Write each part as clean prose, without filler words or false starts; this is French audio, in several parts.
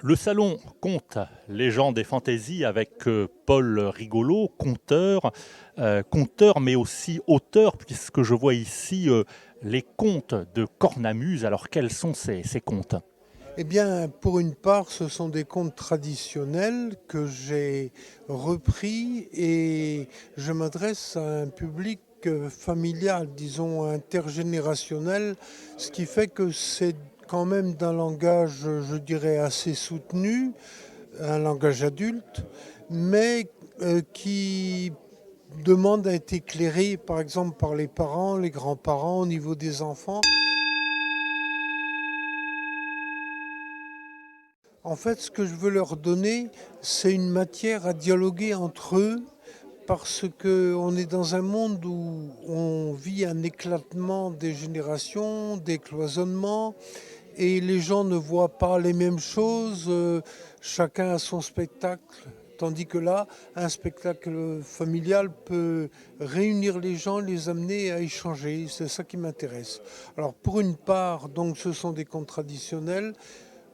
Le salon Contes, légendes et fantaisies avec Paul Rigolo, conteur mais aussi auteur, puisque je vois ici les contes de Cornemuse. Alors quels sont ces contes? Eh bien, pour une part, ce sont des contes traditionnels que j'ai repris et je m'adresse à un public familial, disons intergénérationnel, ce qui fait que c'est quand même d'un langage, je dirais, assez soutenu, un langage adulte, mais qui demande à être éclairé, par exemple, par les parents, les grands-parents, au niveau des enfants. En fait, ce que je veux leur donner, c'est une matière à dialoguer entre eux parce qu'on est dans un monde où on vit un éclatement des générations, des cloisonnements, et les gens ne voient pas les mêmes choses, chacun a son spectacle. Tandis que là, un spectacle familial peut réunir les gens, les amener à échanger. C'est ça qui m'intéresse. Alors pour une part, donc, ce sont des contes traditionnels,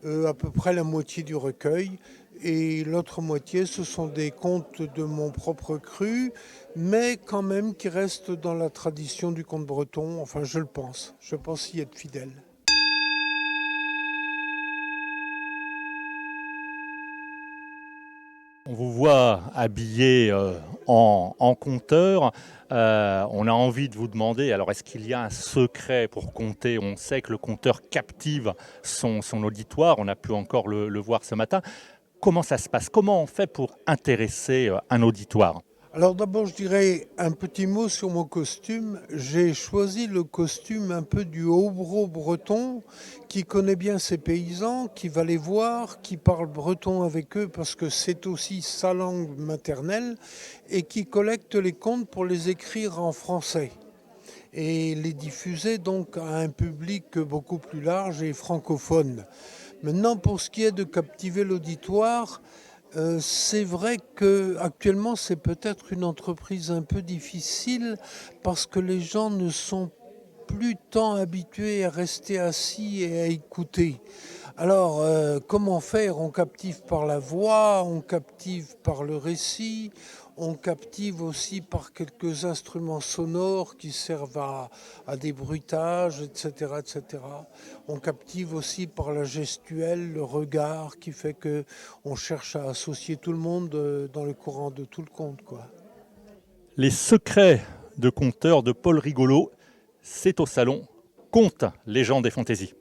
à peu près la moitié du recueil. Et l'autre moitié, ce sont des contes de mon propre cru, mais quand même qui restent dans la tradition du conte breton. Enfin, je le pense. Je pense y être fidèle. On vous voit habillé en conteur. On a envie de vous demander, alors est-ce qu'il y a un secret pour conter? On sait que le conteur captive son auditoire, on a pu encore le voir ce matin. Comment ça se passe? Comment on fait pour intéresser un auditoire? Alors d'abord, je dirais un petit mot sur mon costume. J'ai choisi le costume un peu du hobereau breton qui connaît bien ses paysans, qui va les voir, qui parle breton avec eux parce que c'est aussi sa langue maternelle et qui collecte les contes pour les écrire en français et les diffuser donc à un public beaucoup plus large et francophone. Maintenant, pour ce qui est de captiver l'auditoire, c'est vrai que actuellement c'est peut-être une entreprise un peu difficile parce que les gens ne sont plus tant habitués à rester assis et à écouter. Alors, comment faire? On captive par la voix, on captive par le récit, on captive aussi par quelques instruments sonores qui servent à des bruitages, etc., etc. On captive aussi par la gestuelle, le regard, qui fait que on cherche à associer tout le monde dans le courant de tout le conte, quoi. Les secrets de conteur de Paul Rigolo, c'est au salon Contes, légendes et fantaisies.